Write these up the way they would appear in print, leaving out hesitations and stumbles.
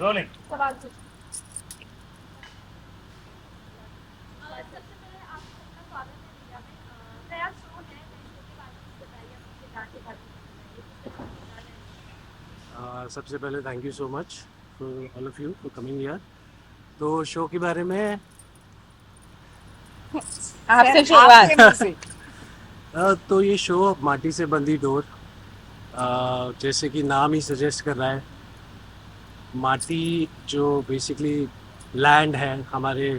Rolling. सवाल पूछ। सबसे पहले आप सबका स्वागत है इंडिया में। नया शो है, नए शो के बारे में बताइए, आप मुझे जान के बारे में बताइए किस तरह होने जा रहा है। सबसे पहले thank you so much for all of you for coming here. तो शो के बारे में आपसे शुरुआत। तो ये शो माटी से बंधी डोर, जैसे कि नाम ही सजेस्ट कर रहा है, माटी जो बेसिकली लैंड है, हमारे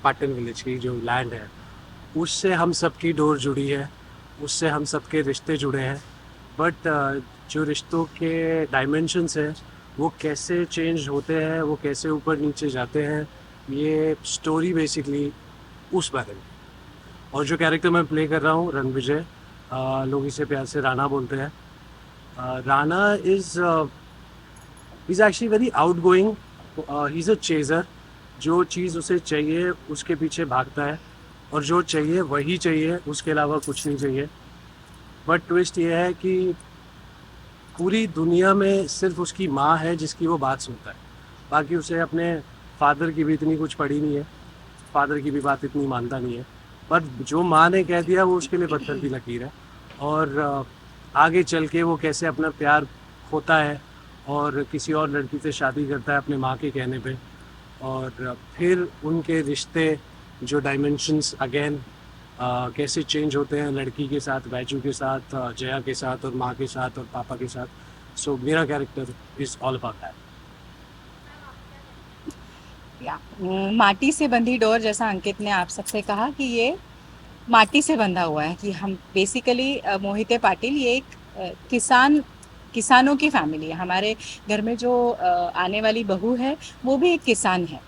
पाटन विलेज की जो लैंड है, उससे हम सबकी डोर जुड़ी है, उससे हम सबके रिश्ते जुड़े हैं। बट जो रिश्तों के डायमेंशंस हैं वो कैसे चेंज होते हैं, वो कैसे ऊपर नीचे जाते हैं, ये स्टोरी बेसिकली उस बारे में। और जो कैरेक्टर मैं प्ले कर रहा हूँ, रणविजय, लोग इसे प्यार से राणा बोलते हैं। Rana is actually very out going, he is a chaser. जो चीज़ उसे चाहिए उसके पीछे भागता है, और जो चाहिए वही चाहिए, उसके अलावा कुछ नहीं चाहिए। बट ट्विस्ट ये है कि पूरी दुनिया में सिर्फ उसकी माँ है जिसकी वो बात सुनता है। बाकी उसे अपने फादर की भी इतनी कुछ पड़ी नहीं है, फादर की भी बात इतनी मानता नहीं है। पर जो माँ ने कह दिया वो उसके लिए पत्थर की लकीर है। और आगे चल के वो कैसे अपना प्यार खोता है और किसी और लड़की से शादी करता है अपने माँ के कहने पे। और फिर उनके रिश्ते, जो डायमेंशंस अगेन कैसे चेंज होते हैं, लड़की के साथ, बैजू के साथ, जया के साथ, और माँ के साथ, और पापा के साथ। सो मेरा character is all about that. माटी से बंधी डोर, जैसा अंकित ने आप सबसे कहा कि ये माटी से बंधा हुआ है, कि हम बेसिकली मोहिते पाटिल ये एक किसानों की फैमिली है। हमारे घर में जो आने वाली बहू है वो भी एक किसान है।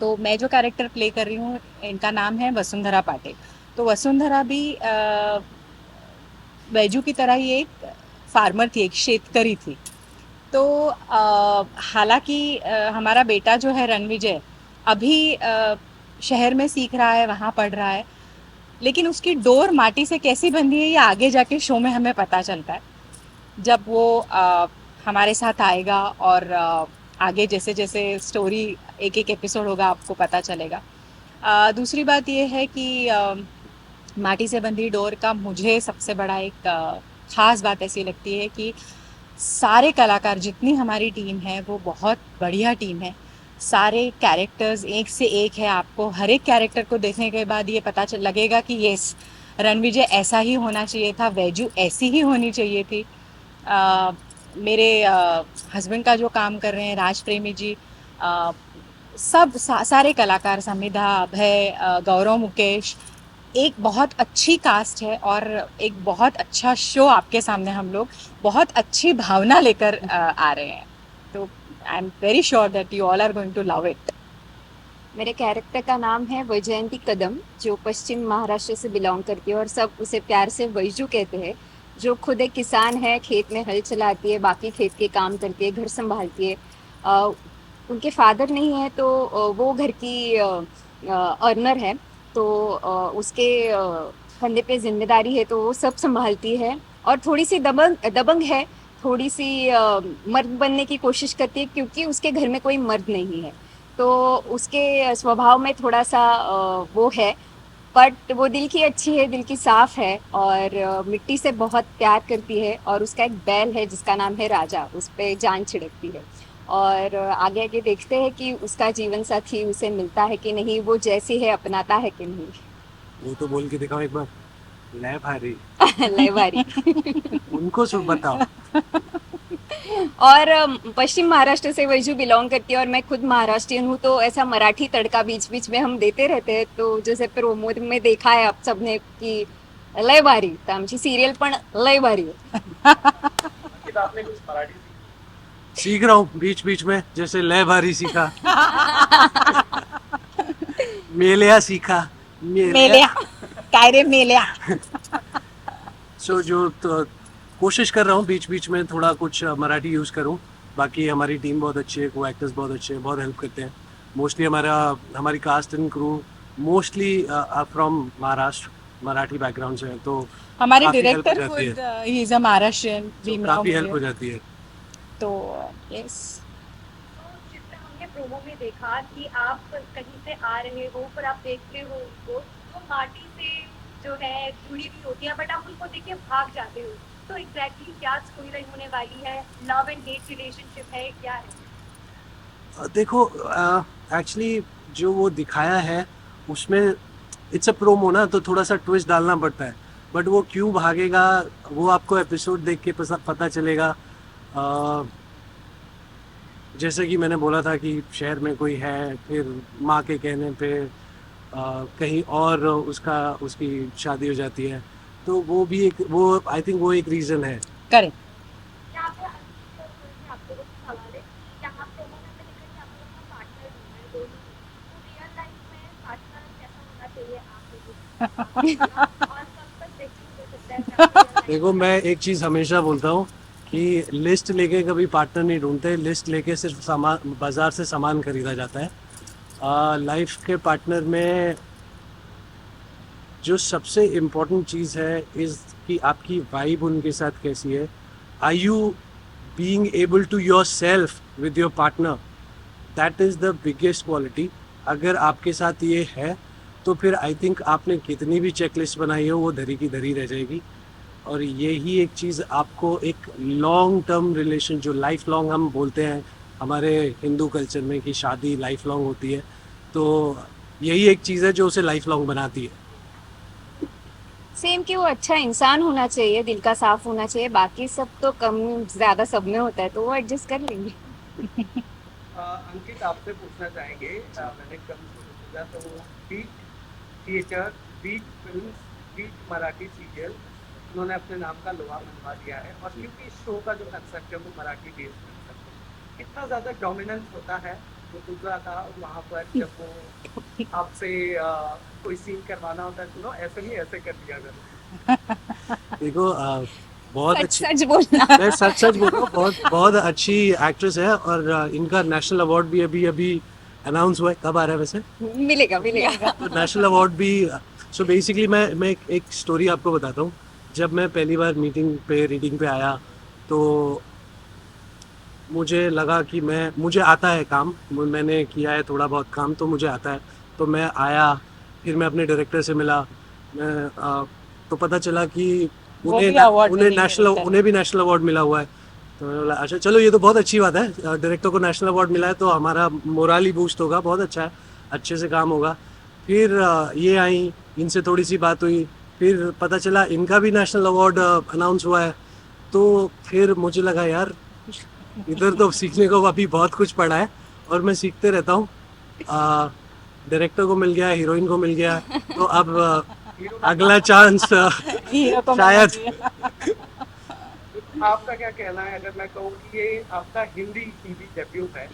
तो मैं जो कैरेक्टर प्ले कर रही हूँ, इनका नाम है वसुंधरा पाटिल। तो वसुंधरा भी बैजू की तरह ही एक फार्मर थी, एक शेतकरी थी। तो हालांकि हमारा बेटा जो है रणविजय अभी शहर में सीख रहा है, वहाँ पढ़ रहा है, लेकिन उसकी डोर माटी से कैसी बंधी है ये आगे जाके शो में हमें पता चलता है, जब वो हमारे साथ आएगा। और आगे जैसे जैसे स्टोरी एक एक एपिसोड होगा आपको पता चलेगा। दूसरी बात ये है कि माटी से बंधी डोर का मुझे सबसे बड़ा एक ख़ास बात ऐसी लगती है कि सारे कलाकार, जितनी हमारी टीम है वो बहुत बढ़िया टीम है। सारे कैरेक्टर्स एक से एक है। आपको हर एक कैरेक्टर को देखने के बाद ये पता चल लगेगा कि यस, रणविजय ऐसा ही होना चाहिए था, वैजू ऐसी ही होनी चाहिए थी। मेरे हस्बैंड का जो काम कर रहे हैं राज प्रेमी जी, सारे कलाकार, समिधा, अभय, गौरव, मुकेश, एक बहुत अच्छी कास्ट है और एक बहुत अच्छा शो आपके सामने हम लोग बहुत अच्छी भावना लेकर आ रहे हैं। तो I am very sure that you all are going to love it. मेरे कैरेक्टर का नाम है वैजयंती कदम, जो पश्चिम महाराष्ट्र से बिलोंग करती है और सब उसे प्यार से वैजू कहते हैं। जो खुद एक किसान है, खेत में हल चलाती है, बाकी खेत के काम करती है, घर संभालती है। उनके फादर नहीं है तो वो घर की अर्नर है, तो उसके कंधे पे जिम्मेदारी है, तो वो सब संभालती है। और थोड़ी सी दबंग दबंग है, थोड़ी सी मर्द बनने की कोशिश करती है क्योंकि उसके घर में कोई मर्द नहीं है। तो उसके स्वभाव में थोड़ा सा वो है, बट वो दिल की अच्छी है, दिल की साफ है और मिट्टी से बहुत प्यार करती है। और उसका एक बैल है जिसका नाम है राजा, उस पर जान छिड़कती है। और आगे आगे देखते हैं कि उसका जीवन साथी उसे मिलता है कि नहीं, वो जैसी है अपनाता है कि नहीं। वो तो बोल के दिखाओ एक बार, ले भारी। लयबारी। उनको सब बताओ। और पश्चिम महाराष्ट्र से वैजू बिलोंग करती है और मैं खुद महाराष्ट्रियन हूँ, तो ऐसा मराठी तड़का बीच बीच में हम देते रहते हैं। तो जैसे प्रोमो में देखा है आप सबने कि लय भारी, तर आमची सिरियल पण लय भारी आहे. आपने कुछ मराठी सीख रहा हूँ बीच बीच में, जैसे ले भारी सीखा, मेलिया सीखा, मेल्या, काय रे मेल्या। सो जो तो कोशिश कर रहा हूँ बीच बीच में थोड़ा कुछ मराठी यूज़ करूँ। बाकी हमारी टीम बहुत अच्छी है, को एक्टर्स बहुत अच्छे हैं, बहुत हेल्प करते हैं। मोस्टली हमारी cast and crew mostly from Maharashtra, Marathi background से है, तो हमारे काफ़ी हेल्प हो डायरेक्टर जाती खुद है, ही इज अ महाराष्ट्रियन, तो काफ़ी हेल्प हो जाती है। तो यस। हमने प्रोमो में देखा कि आप कहीं से आ रहे हो पर आप देखते हो उनको वो माटी से जो है जुड़ी हुई होती है बट आप उनको देख के भाग जाते हो तो एग्जैक्टली क्या स्टोरी लाइन होने वाली है लव एंड हेट रिलेशनशिप है क्या है देखो एक्चुअली जो वो दिखाया है उसमें इट्स अ प्रोमो ना, तो थोड़ा सा ट्विस्ट डालना पड़ता है, बट वो क्यों भागेगा वो आपको एपिसोड देख के पता चलेगा। जैसे कि मैंने बोला था कि शहर में कोई है, फिर माँ के कहने पे कहीं और उसकी शादी हो जाती है, तो वो भी एक वो आई थिंक वो एक रीज़न है। करेक्ट। यहाँ पे आपको कुछ सवाल है यहाँ प्रोमो में मैंने देखा कि आप लोगों का पार्टनर ढूंढना है दोनों तो रियल लाइफ में पार्टनर कैसा होना चाहिए आप लोगों और कब तक देखने को मिल सकता है क्या देखो मैं एक चीज़ हमेशा बोलता हूँ कि लिस्ट लेके कभी पार्टनर नहीं ढूंढते, लिस्ट लेके सिर्फ सामान बाज़ार से सामान खरीदा जाता है। लाइफ के पार्टनर में जो सबसे इम्पोर्टेंट चीज़ है इज़ कि आपकी वाइब उनके साथ कैसी है। Are you being able to your self with your partner, that is the biggest quality. अगर आपके साथ ये है तो फिर आई थिंक आपने कितनी भी चेकलिस्ट बनाई हो वो धरी की धरी रह जाएगी। और यही एक चीज़ आपको एक लॉन्ग टर्म रिलेशन, जो लाइफ लॉन्ग हम बोलते हैं हमारे हिंदू कल्चर में कि शादी लाइफ लॉन्ग होती है, तो यही एक चीज़ है जो उसे लाइफ लॉन्ग बनाती है। सेम कि वो अच्छा इंसान होना चाहिए, दिल का साफ होना चाहिए, बाकी सब तो कम ज्यादा सब में होता है तो वो एडजस्ट कर लेंगे। अंकित आपसे पूछना चाहेंगे, मैंने कम सोचा तो be it theatre, be it film, be it Marathi serial, उन्होंने अपने नाम का लोहा मनवा दिया है। और क्योंकि इस शो का जो कंसेप्ट है वो मराठी बेस्ड कंसेप्ट है, इतना ज़्यादा डोमिनेंस होता है वो दूसरा का वहाँ पर जब वो आपसे कोई सीन करवाना होता है तो ऐसे नहीं ऐसे कर दिया करो। देखो बहुत सच अच्छी, सच बोलना। मैं सच सच बोल रहा हूँ, बहुत बहुत अच्छी एक्ट्रेस है और इनका नेशनल अवार्ड भी अभी अभी अनाउंस हुआ है। कब आ रहा है वैसे? मिलेगा मिलेगा। तो नेशनल अवार्ड भी। सो बेसिकली मैं एक स्टोरी आपको बताता हूँ। जब मैं पहली बार रीडिंग पे आया तो मुझे लगा कि मुझे आता है काम, मैंने किया है थोड़ा बहुत काम तो मुझे आता है। तो मैं आया, फिर मैं अपने डायरेक्टर से मिला, तो पता चला कि उन्हें भी नेशनल अवार्ड मिला हुआ है। तो मैंने बोला अच्छा चलो ये तो बहुत अच्छी बात है, डायरेक्टर को नेशनल अवार्ड मिला है तो हमारा मोरल ही बूस्ट होगा, बहुत अच्छा है, अच्छे से काम होगा। फिर ये आई, इनसे थोड़ी सी बात हुई, फिर पता चला इनका भी नेशनल अवार्ड अनाउंस हुआ है। तो फिर मुझे लगा यार इधर तो सीखने को अभी बहुत कुछ पड़ा है और मैं सीखते रहता हूँ। डायरेक्टर को मिल गया, हीरोइन को मिल गया, तो अब अगला चांस शायद। आपका क्या कहना है अगर मैं कहूँ कि ये आपका हिंदी टीवी डेब्यू है,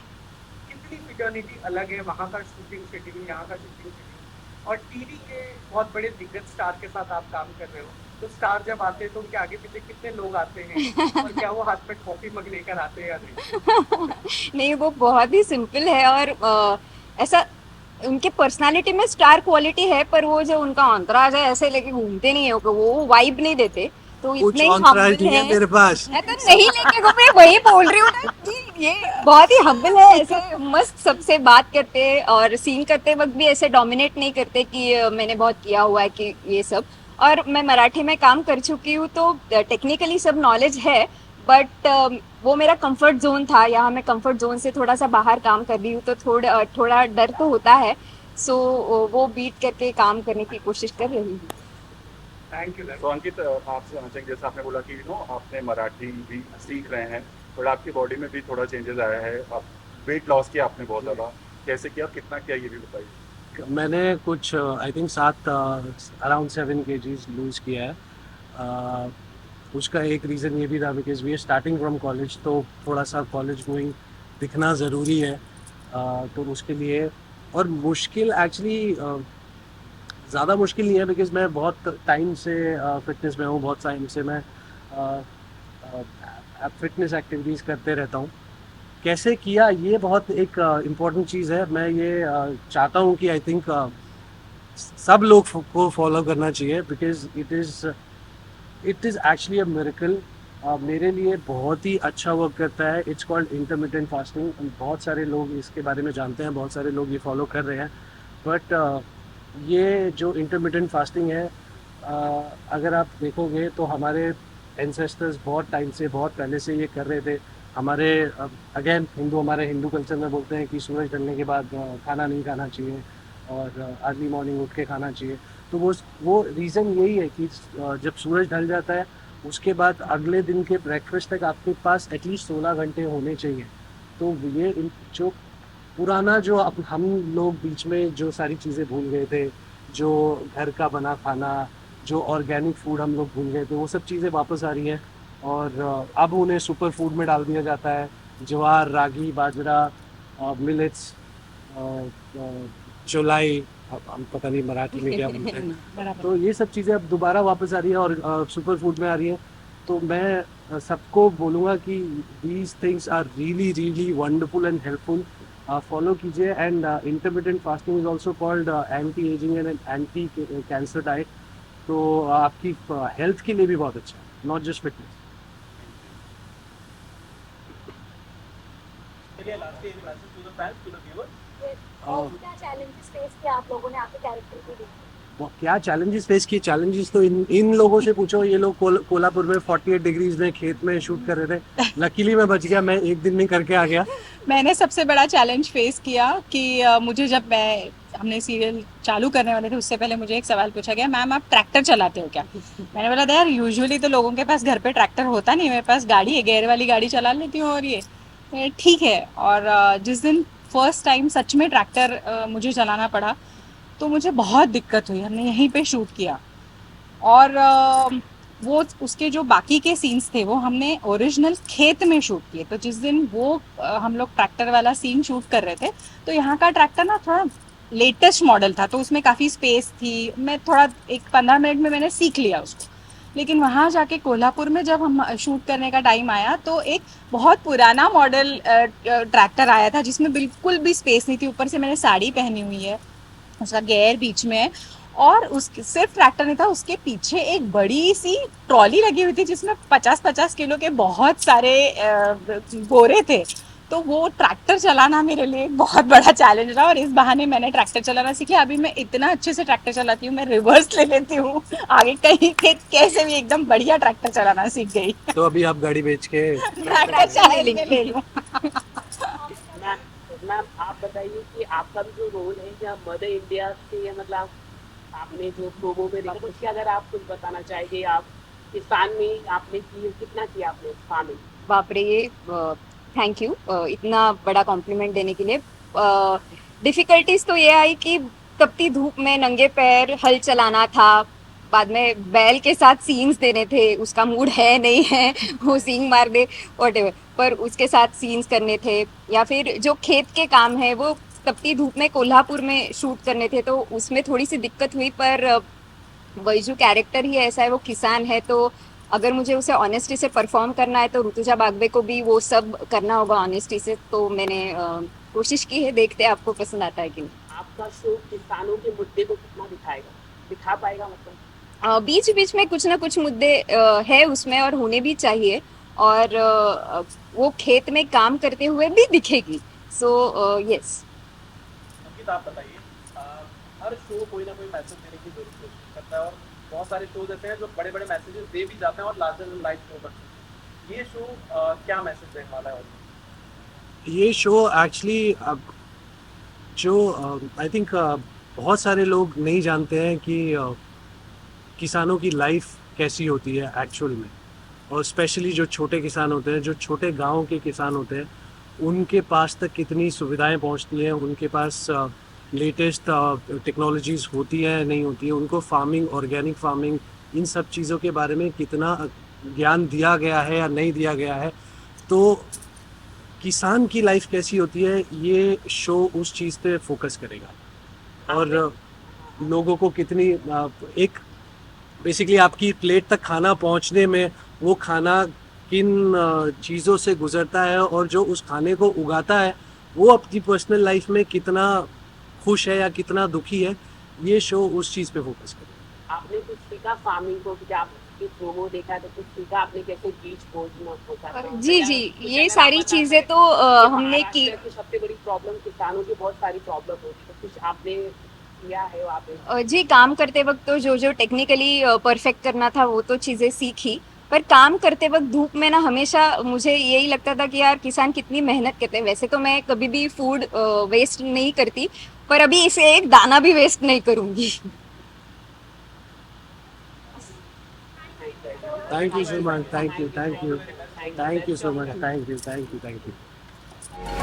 कितनी फिटर्निटी अलग है, वहाँ का शूटिंग शेड्यूल, यहाँ का शूटिंग शेड्यूल, और टीवी के बहुत बड़े दिग्गज स्टार के साथ आप काम कर रहे हो, तो स्टार जब आते हैं तो उनके आगे पीछे कितने लोग आते हैं और क्या वो हाथ में कॉफी मग लेकर आते हैं या नहीं? नहीं, वो बहुत ही सिंपल है और ऐसा उनके पर्सनालिटी में स्टार क्वालिटी है, पर वो जो उनका अंतराज है ऐसे लेके घूमते नहीं है, वो वाइब नहीं देते, तो कुछ इतने ही अंतराज हम्बल नहीं है है। मेरे पास। मैं तो नहीं लेके घूमे, वही बोल रही हूँ ना कि ये बहुत ही हम्बल है, ऐसे मस्त सबसे बात करते हैं और सीन करते वक्त भी ऐसे डोमिनेट नहीं करते कि मैंने बहुत किया हुआ है कि ये सब। और मैं मराठी में काम कर चुकी हूँ तो टेक्निकली सब नॉलेज है, बट वो मेरा कंफर्ट जोन था, यहाँ मैं कंफर्ट जोन से थोड़ा सा बाहर काम कर रही हूँ तो थोड़ा डर तो होता है। सो वो बीट करके काम करने की कोशिश कर रही हूँ। Thank you. तो अंकित आपसे जानना चाहेंगे, जैसे आपने बोला कि आपने मराठी भी सीख रहे हैं, थोड़ा आपकी बॉडी में भी थोड़ा चेंजेस आया है, आप वेट लॉस किया आपने बहुत ज़्यादा, कैसे किया, कितना किया ये भी बताइए। मैंने कुछ I think around 7 kgs lose किया है। उसका एक रीज़न ये भी था because we are starting from college, तो थोड़ा सा कॉलेज गोइंग दिखना ज़रूरी है, तो उसके लिए। और मुश्किल एक्चुअली ज़्यादा मुश्किल नहीं है बिकॉज मैं बहुत टाइम से फिटनेस में हूँ, बहुत टाइम से मैं फिटनेस एक्टिविटीज़ करते रहता हूँ। कैसे किया ये बहुत एक इम्पॉर्टेंट चीज़ है। मैं ये चाहता हूँ कि आई थिंक सब लोग को फॉलो करना चाहिए because it is actually a miracle मेरे लिए बहुत ही अच्छा वर्क करता है। It's called intermittent fasting. बहुत सारे लोग इसके बारे में जानते हैं, बहुत सारे लोग ये फॉलो कर रहे हैं। बट ये जो इंटरमिटेंट फास्टिंग है, अगर आप देखोगे तो हमारे एंसेस्टर्स बहुत टाइम से, बहुत पहले से ये कर रहे थे। हमारे अगेन हमारे हिंदू कल्चर में बोलते हैं कि सूरज ढलने के बाद खाना नहीं खाना चाहिए और अर्ली मॉर्निंग उठ के खाना चाहिए। तो वो रीज़न यही है कि जब सूरज ढल जाता है उसके बाद अगले दिन के ब्रेकफास्ट तक आपके पास एटलीस्ट 16 घंटे होने चाहिए। तो ये जो पुराना जो अब हम लोग बीच में जो सारी चीज़ें भूल गए थे, जो घर का बना खाना, जो ऑर्गेनिक फूड हम लोग भूल गए थे, वो सब चीज़ें वापस आ रही हैं। और अब उन्हें सुपर फूड में डाल दिया जाता है। ज्वार, रागी, बाजरा, मिलेट्स, चौलाई, अब हम पता नहीं मराठी में क्या बोलते हैं। बराबर। तो ये सब चीज़ें अब दोबारा वापस आ रही है और सुपर फूड में आ रही है। तो मैं सबको बोलूँगा कि these things are really really wonderful and helpful. Follow कीजिए। And intermittent fasting is also called anti aging and anti cancer diet. तो आपकी हेल्थ के लिए भी बहुत अच्छा है, नॉट जस्ट फिटनेस। चलिए last year message to the fans, to the viewers. और क्या चैलेंजेस फेस किया आप लोगों ने आपके कैरेक्टर के लिए? वो क्या चैलेंजेस फेस किए? चैलेंजेस तो इन लोगों से पूछो। ये लोग कोल्हापुर में 48 डिग्रीज में खेत में शूट कर रहे थे। लकीली मैं बच गया, मैं एक दिन में करके आ गया। मैंने सबसे बड़ा चैलेंज फेस किया कि मुझे जब हमने सीरियल चालू करने वाले थे उससे पहले मुझे एक सवाल पूछा गया, मैम आप ट्रैक्टर चलाते हो क्या? मैंने बोला था यार यूजुअली तो लोगों के पास घर पे ट्रैक्टर होता नहीं, मेरे पास गाड़ी है, गेयर वाली गाड़ी चला लेती हूँ। और ये ठीक है। और जिस दिन फर्स्ट टाइम सच में ट्रैक्टर मुझे चलाना पड़ा तो मुझे बहुत दिक्कत हुई। हमने यहीं पे शूट किया और वो उसके जो बाकी के सीन्स थे वो हमने ओरिजिनल खेत में शूट किए। तो जिस दिन वो हम लोग ट्रैक्टर वाला सीन शूट कर रहे थे तो यहाँ का ट्रैक्टर ना थोड़ा लेटेस्ट मॉडल था, तो उसमें काफ़ी स्पेस थी। मैं थोड़ा एक 15 मिनट में मैंने सीख लिया उसको। लेकिन वहाँ जाके कोल्हापुर में जब हम शूट करने का टाइम आया तो एक बहुत पुराना मॉडल ट्रैक्टर आया था जिसमें बिल्कुल भी स्पेस नहीं थी। ऊपर से मैंने साड़ी पहनी हुई है, उसका गेयर बीच में है और उस सिर्फ ट्रैक्टर नहीं था, उसके पीछे एक बड़ी सी ट्रॉली लगी हुई थी जिसमें 50-50 किलो के बहुत सारे बोरे थे। तो वो ट्रैक्टर चलाना मेरे लिए एक बहुत बड़ा चैलेंज रहा और इस बहाने मैंने ट्रैक्टर चलाना सीखा। अभी मैं इतना अच्छे से ट्रैक्टर चलाती हूँ, मैं रिवर्स ले लेती हूँ आगे कहीं कैसे भी एकदम बढ़िया ट्रैक्टर चलाना सीख गई। तो अभी आप गाड़ी बेच के ट्रैक्टर चाहे ले लूँ। मैम मैम आप बताइए कि आपका भी जो रोल है या मदर इंडिया से, मतलब आपने जो प्रोमो में देखा, उसके अगर आप कुछ बताना चाहेंगे, आप किसान में आपने कितना किया आपने फार्मिंग? बाप रे, ये थैंक यू इतना बड़ा कॉम्प्लीमेंट देने के लिए। डिफिकल्टीज तो ये आई कि तपती धूप में नंगे पैर हल चलाना था, बाद में बैल के साथ सीन्स देने थे, उसका मूड है नहीं है वो सींग मार दे वॉटेवर, पर उसके साथ सीन्स करने थे। या फिर जो खेत के काम है वो तपती धूप में कोल्हापुर में शूट करने थे, तो उसमें थोड़ी सी दिक्कत हुई। पर वही जो कैरेक्टर ही ऐसा है, वो किसान है, तो अगर मुझे उसे ऑनेस्टी से परफॉर्म करना है तो ऋतुजा बागवे को भी वो सब करना होगा ऑनेस्टी से। तो मैंने कोशिश की है, देखते हैं आपको पसंद आता है कि नहीं। आपका शो किसानों के मुद्दे को कितना दिखा पाएगा? मतलब बीच बीच में कुछ ना कुछ मुद्दे है उसमें और होने भी चाहिए, और वो खेत में काम करते हुए भी दिखेगी। So yes. अंकित आप बताइए, हर शो कोई ना कोई मैसेज देने की जरूर कोशिश करता है और बहुत सारे शोज ऐसे हैं जो बड़े बड़े मैसेजेस दे भी जाते हैं और लार्जर देन लाइफ शो करते हैं। ये शो क्या मैसेज देने वाला है? ये शो एक्चुअली जो आई थिंक बहुत सारे लोग नहीं जानते हैं कि किसानों की लाइफ कैसी होती है एक्चुअल में। और स्पेशली जो छोटे किसान होते हैं, जो छोटे गांव के किसान होते हैं, उनके पास तक कितनी सुविधाएं पहुंचती हैं, उनके पास लेटेस्ट टेक्नोलॉजीज़ होती हैं नहीं होती है, उनको फार्मिंग, ऑर्गेनिक फार्मिंग, इन सब चीज़ों के बारे में कितना ज्ञान दिया गया है या नहीं दिया गया है। तो किसान की लाइफ कैसी होती है, ये शो उस चीज़ पे फोकस करेगा। और लोगों को कितनी एक बेसिकली आपकी प्लेट तक खाना पहुंचने में वो खाना किन चीज़ों से गुजरता है और जो उस खाने को उगाता है वो अपनी पर्सनल लाइफ में कितना खुश है या कितना दुखी है, ये शो उस चीज़ पे फोकस करेगा। आपने कुछ सीखा फार्मिंग को, क्या की प्रोमो देखा तो कुछ सीखा आपने कैसे बीच बोझना होता था? जी या जी, कुछ ये अगर सारी आप बता चीजें पाएं तो हमने की। महाराष्ट्र की सबसे बड़ी प्रॉब्लम किसानों की बहुत सारी प्रॉब्लम होती है, तो कुछ आपने किया है वहाँ पे? जी, काम करते वक्त तो जो जो टेक्निकली परफेक्ट करना था वो तो चीज़ें सीखी, पर काम करते वक्त धूप में ना हमेशा मुझे यही लगता था कि यार किसान कितनी मेहनत करते हैं। वैसे तो मैं कभी भी फूड वेस्ट नहीं करती, पर अभी इसे एक दाना भी वेस्ट नहीं करूंगी। Thank you so much. Thank you. Thank you. Thank you. Thank you Best so of much. luck. Thank you. Thank you. Thank you.